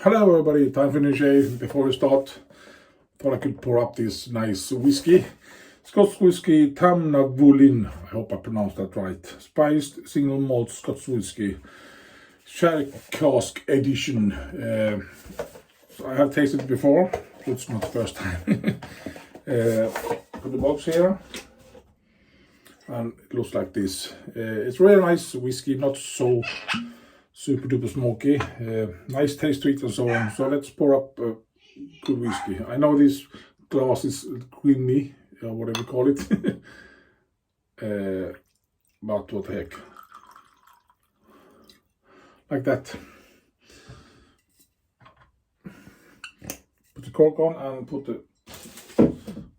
Hello everybody, time for a new shave. Before we start, thought I could pour up this nice whiskey. Scotch whiskey Tamnavulin, I hope I pronounced that right. Spiced single malt Scotch whiskey. Sherry cask edition. I have tasted it before, so it's not the first time. Put the box here. And it looks like this. It's really nice whiskey, not so super duper smoky, nice taste to it and so on. So let's pour up good whiskey. I know this glass is creamy, or whatever you call it, but what the heck. Like that. Put the cork on and put the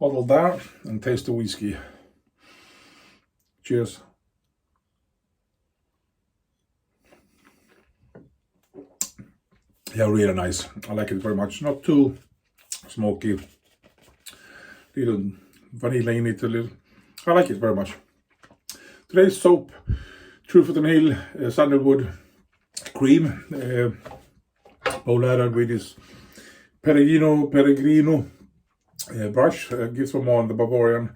bottle there and taste the whiskey. Cheers. Yeah, really nice. I like it very much. Not too smoky. Little vanilla in it a little. I like it very much. Today's soap, Truefitt and Hill Sandelwood cream. Bowl added with this Peregrino brush. Giesen Marion the Barbarian.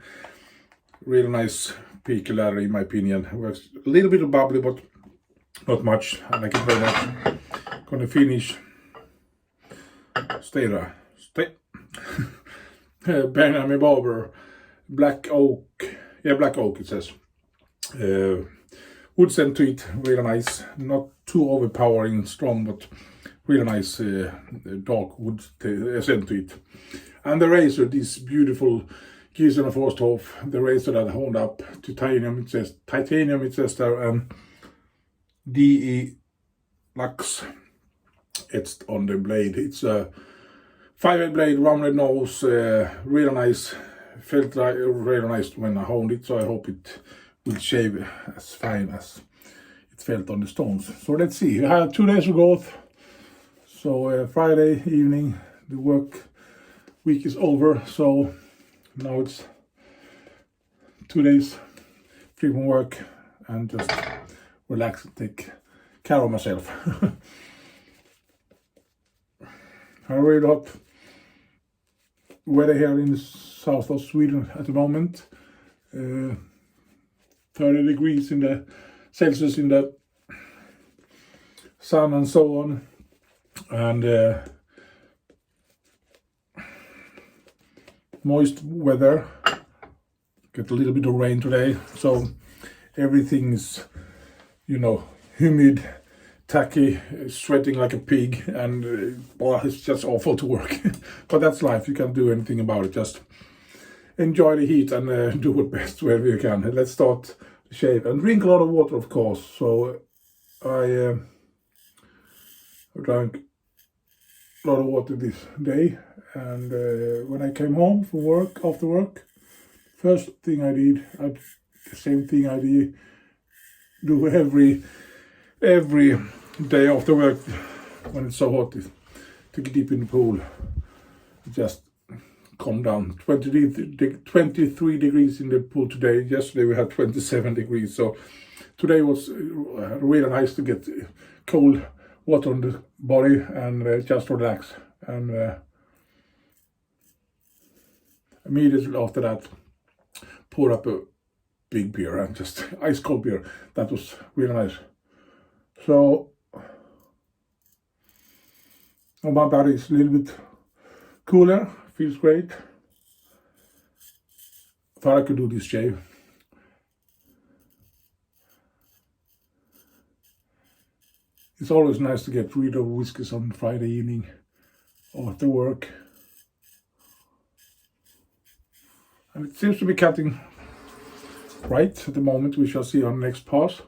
Really nice peaky ladder in my opinion. Works a little bit of bubbly, but not much. I like it very much. Gonna finish. Stay there. Stay. Marion the Barber. Black oak. Yeah, black oak it says. Wood scent to it. Really nice. Not too overpowering strong, but really nice dark wood scent to it. And the razor, this beautiful Giesen Forsthoff, the razor that hold up to titanium. It says there, and DE Lux. It's on the blade. It's a 5-8 blade, rounded nose, really nice. Felt like really nice when I hold it, so I hope it will shave as fine as it felt on the stones. So let's see. I had 2 days ago, so Friday evening the work week is over. So now it's 2 days free from work and just relax and take care of myself. I really hot weather here in the south of Sweden at the moment. 30 degrees in the Celsius in the sun and so on. And moist weather. Get a little bit of rain today. So everything's, humid, tacky, sweating like a pig, and it's just awful to work. But that's life. You can't do anything about it. Just enjoy the heat and do it best wherever you can. Let's start the shave and drink a lot of water, of course. So I drank a lot of water this day, and when I came home from work, after work, first thing I did, the same thing I do every day after work when it's so hot, to get deep in the pool. Just calm down. 23 degrees in the pool today. Yesterday we had 27 degrees. So today was really nice to get cold water on the body and just relax. And immediately after that, pour up a big beer and just ice cold beer. That was really nice. So my body is a little bit cooler, feels great. Thought I could do this shave. It's always nice to get rid of whiskeys on Friday evening after work. And it seems to be cutting right at the moment. We shall see on the next pass.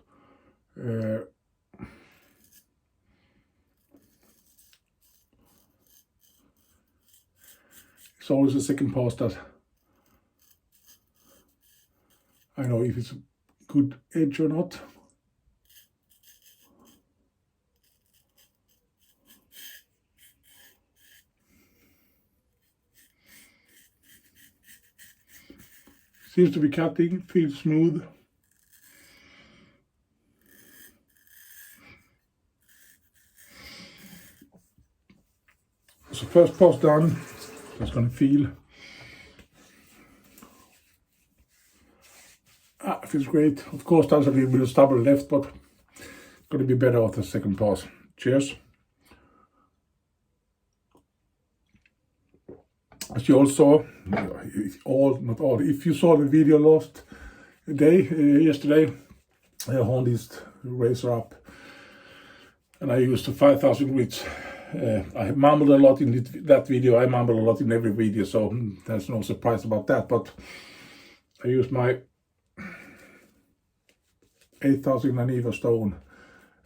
It's always the second pass that I know if it's a good edge or not. Seems to be cutting, feels smooth. So first pass done. Just gonna feel. It feels great. Of course, there's a little bit of stubble left, but gonna be better after the second pass. Cheers. As you all saw, not all, if you saw the video last day, yesterday, I honed this razor up and I used the 5000 grit. I mumbled a lot in that video. I mumble a lot in every video, so there's no surprise about that. But I used my 8000 Aniva stone,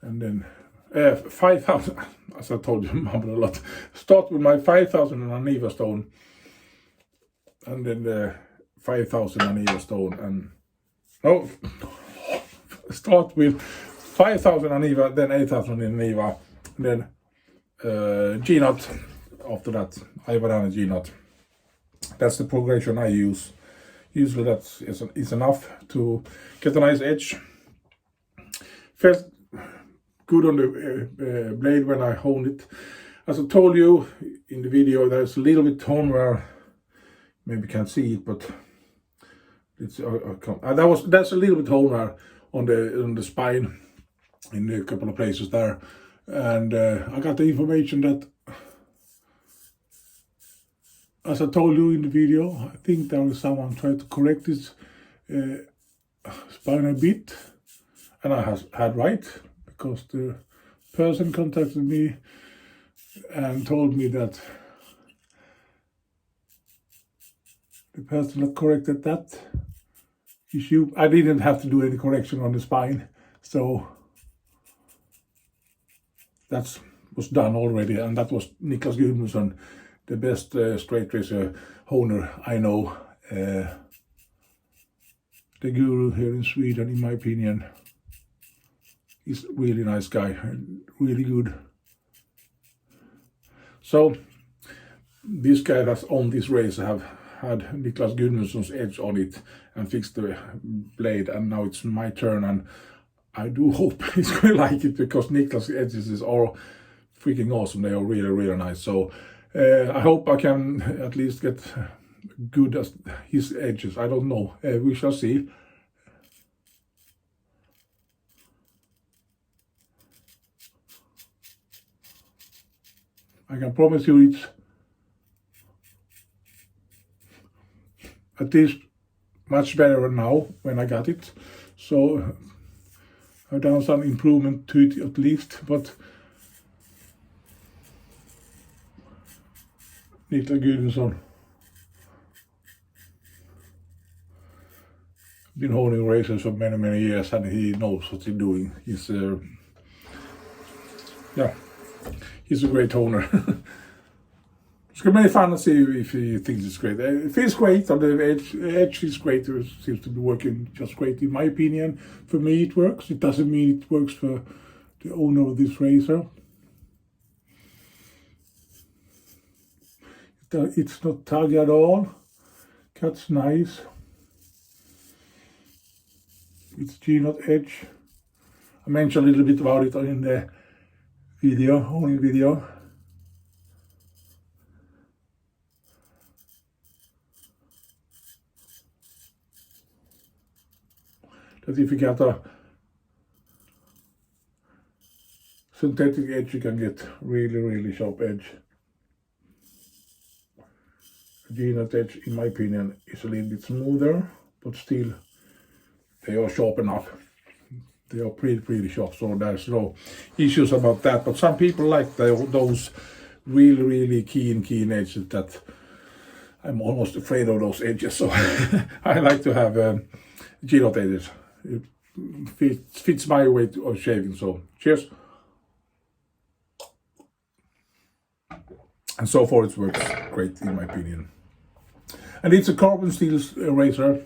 and then 5000. As I told you, mumble a lot. Start with my 5000 Aniva stone, and then the 5000 Aniva stone, and no, start with 5000 Aniva, then 8000 Aniva, then G-nut after that, Ivan G-nut. That's the progression I use. Usually that is enough to get a nice edge. Felt good on the blade when I honed it. As I told you in the video, there's a little bit tone wear. Maybe you can't see it, but it's that's a little bit tone wear on the spine in a couple of places there. And I got the information that, as I told you in the video, I think there was someone trying to correct this spine a bit, and I had right, because the person contacted me and told me that the person that corrected that issue, I didn't have to do any correction on the spine, so that was done already, and that was Niklas Gudmundsson, the best straight razor honer I know, the guru here in Sweden, in my opinion. He's a really nice guy, really good. So this guy that's on this razor have had Niklas Gudmundsson's edge on it and fixed the blade, and now it's my turn, and I do hope he's going to like it, because Niklas' edges are freaking awesome. They are really, really nice. So I hope I can at least get good as his edges. I don't know. We shall see. I can promise you it's at least much better now when I got it. So I've done some improvement to it at least, but Niklas Gudmundsson been holding razors for many, many years, and he knows what he's doing. He's he's a great owner. It's gonna be fun to see if he thinks it's great. It feels great on the edge is great. It seems to be working just great, in my opinion. For me, it works. It doesn't mean it works for the owner of this razor. It's not tuggy at all. Cuts nice. It's G-nut edge. I mentioned a little bit about it in the video, honing video. That if you get a synthetic edge, you can get really, really sharp edge. G-nut edge, in my opinion, is a little bit smoother, but still they are sharp enough. They are pretty sharp, so there's no issues about that. But some people like those really, really keen edges that I'm almost afraid of those edges. So I like to have G-nut edges. It fits my way of shaving. So cheers. And so far it works great, in my opinion. And it's a carbon steel razor.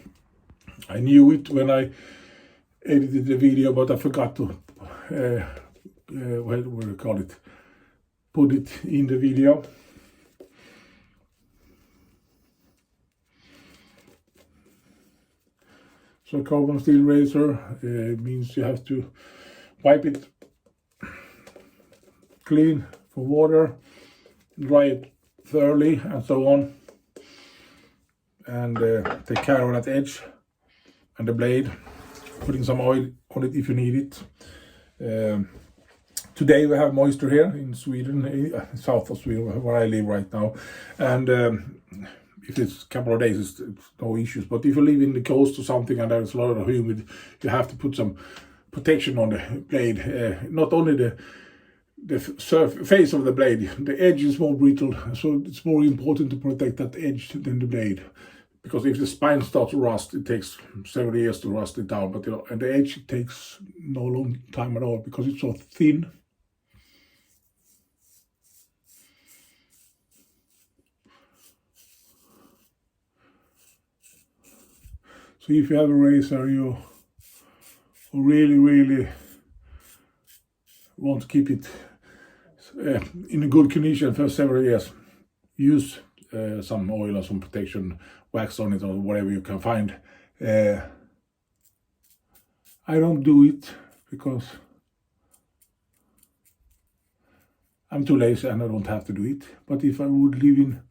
I knew it when I edited the video, but I forgot to what do you call it? Put it in the video. So carbon steel razor means you have to wipe it clean for water, dry it thoroughly and so on, and take care of that edge and the blade, putting some oil on it if you need it. Today we have moisture here in Sweden, south of Sweden, where I live right now, and if it's a couple of days, it's no issues. But if you live in the coast or something and there's a lot of humid, you have to put some protection on the blade. Not only the face of the blade, the edge is more brittle, so it's more important to protect that edge than the blade. Because if the spine starts to rust, it takes several years to rust it down. But and the edge, it takes no long time at all because it's so thin. So if you have a razor, you really want to keep it in a good condition for several years, use some oil or some protection wax on it or whatever you can find. I don't do it because I'm too lazy and I don't have to do it. But if I would live in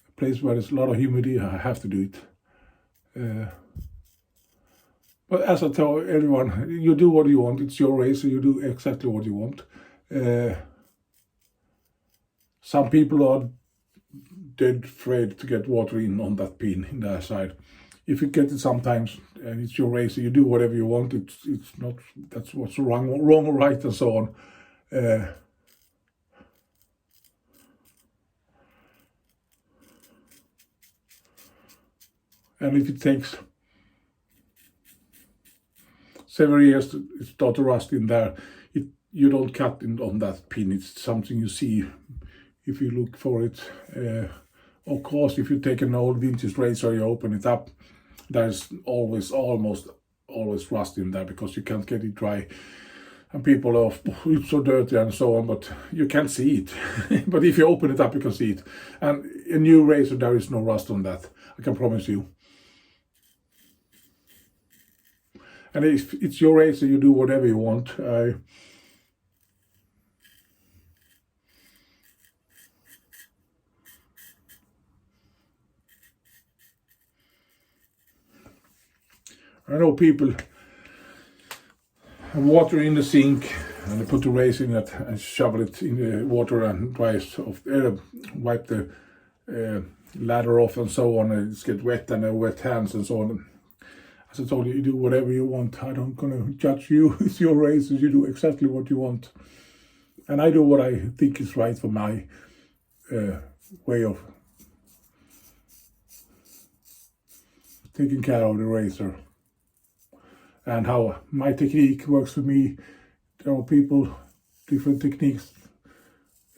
a place where there's a lot of humidity, I have to do it. But as I tell everyone, you do what you want. It's your razor. You do exactly what you want. Some people are dead afraid to get water in on that pin in their side. If you get it sometimes and it's your razor, you do whatever you want. It's not, that's what's wrong or right and so on. And if it takes several years to start to rust in there, you don't cut in on that pin. It's something you see if you look for it. Of course, if you take an old vintage razor, you open it up, there's almost always rust in there because you can't get it dry. And people are, it's so dirty and so on, but you can't see it. But if you open it up, you can see it. And a new razor, there is no rust on that, I can promise you. And if it's your razor, you do whatever you want. I know people have water in the sink and they put the razor in it and shovel it in the water and wipe the ladder off and so on, and it's get wet and wet hands and so on. As I told you, you do whatever you want. I don't gonna judge you. It's your razor. You do exactly what you want, and I do what I think is right for my way of taking care of the razor and how my technique works for me. There are people, different techniques.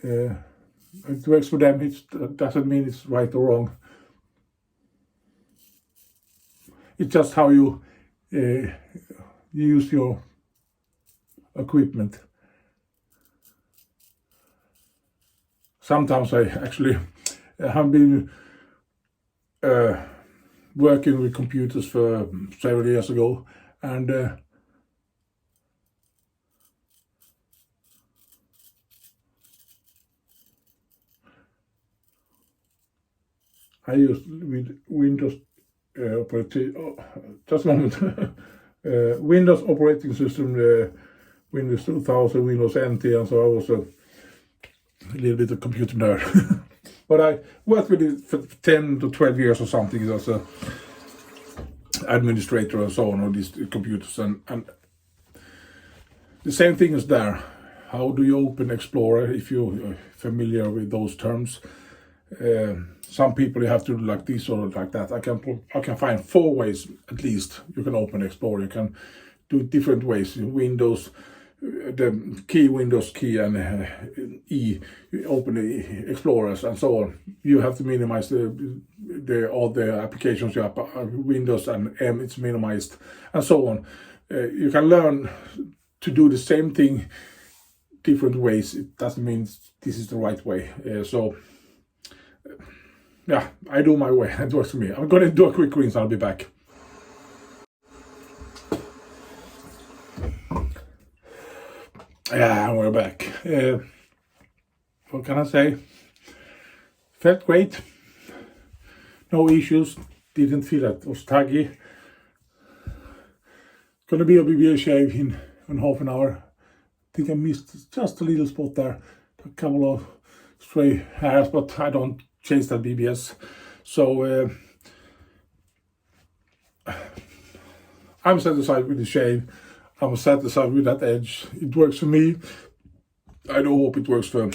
It works for them. It doesn't mean it's right or wrong. It's just how you use your equipment. Sometimes I actually have been working with computers for several years ago, and I used with Windows just a moment. Windows operating system, Windows 2000, Windows NT, and so I was a little bit of computer nerd. But I worked with it for 10 to 12 years or something as a administrator and so on these computers, and the same thing is there. How do you open Explorer if you're familiar with those terms? Some people you have to do like this or like that. I can find 4 ways at least you can open Explorer. You can do it different ways. Windows, the key, Windows key, and E, you open the Explorers and so on. You have to minimize all the applications you have. Windows and M, it's minimized, and so on. You can learn to do the same thing different ways. It doesn't mean this is the right way. Yeah, I do my way. It works for me. I'm gonna do a quick rinse. I'll be back. Yeah, we're back. what can I say? Felt great. No issues. Didn't feel that it was taggy. Gonna be a BBA shave in half an hour. I think I missed just a little spot there. A couple of stray hairs, but I don't change that BBS. So I'm satisfied with the shave. I'm satisfied with that edge. It works for me. I do hope it works for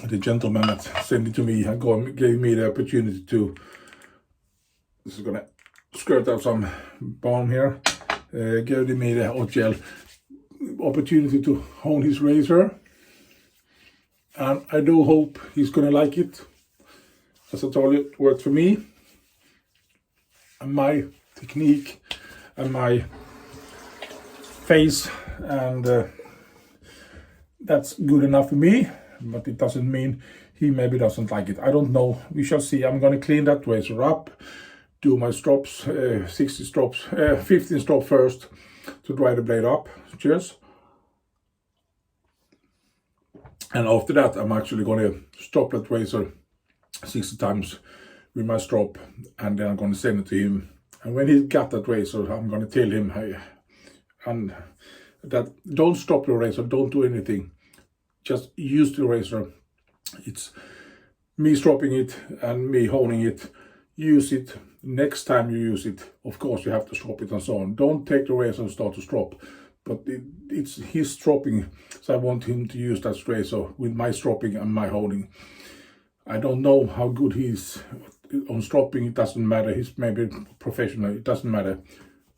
the gentleman that sent it to me and gave me the opportunity to. This is gonna skirt out some balm here. Gave me the hot gel opportunity to hone his razor, and I do hope he's gonna like it. As I told you, it worked for me and my technique and my face, and that's good enough for me, but it doesn't mean he maybe doesn't like it. I don't know. We shall see. I'm gonna clean that razor up, do my strops, 60 strops, 15 strops first to dry the blade up. Cheers. And after that, I'm actually gonna stop that razor 60 times with my strop, and then I'm gonna send it to him. And when he got that razor, I'm gonna tell him, hey, and that don't stop your razor, don't do anything. Just use the razor. It's me stropping it and me honing it. Use it. Next time you use it, of course you have to strop it and so on. Don't take the razor and start to strop. But it's his stropping, so I want him to use that razor with my stropping and my honing. I don't know how good he is on stropping. It doesn't matter. He's maybe professional. It doesn't matter.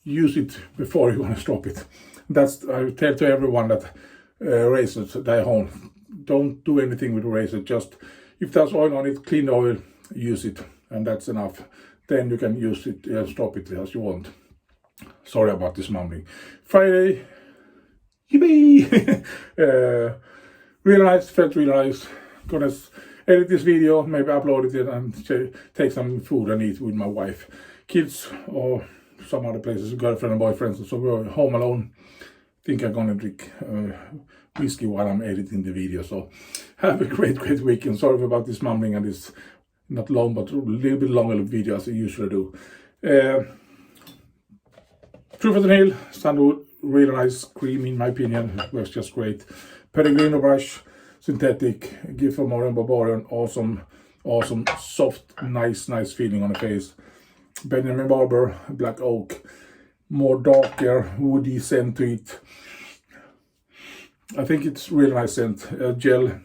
Use it before you want to strop it. That's, I tell to everyone that razors they hone. Don't do anything with the razor. Just if there's oil on it, clean the oil, use it, and that's enough. Then you can use it and strop it as you want. Sorry about this mumbling. Friday, yippee! Really nice, felt really nice. Gonna edit this video, maybe upload it and take some food and eat with my wife, kids, or some other places, girlfriend and boyfriend. So we're home alone. Think I'm gonna drink whiskey while I'm editing the video. So have a great weekend. Sorry about this mumbling and this not long but a little bit longer video as I usually do. Truefitt and Hill, Sandelwood, really nice cream in my opinion. It works just great. Peregrino brush, synthetic, Giesen Marion the Barbarian, awesome, soft, nice feeling on the face. Barber, black oak, more darker, woody scent to it. I think it's really nice scent. Gel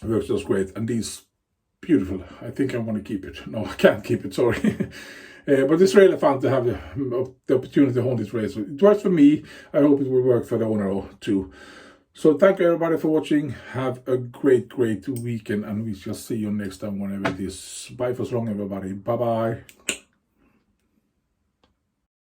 works just great, and these beautiful. I think I'm going to keep it. No, I can't keep it, sorry. But it's really fun to have the opportunity to hone this razor. It works for me. I hope it will work for the owner too. So thank you everybody for watching. Have a great weekend, and we shall see you next time whenever it is. Bye for so long everybody. Bye bye.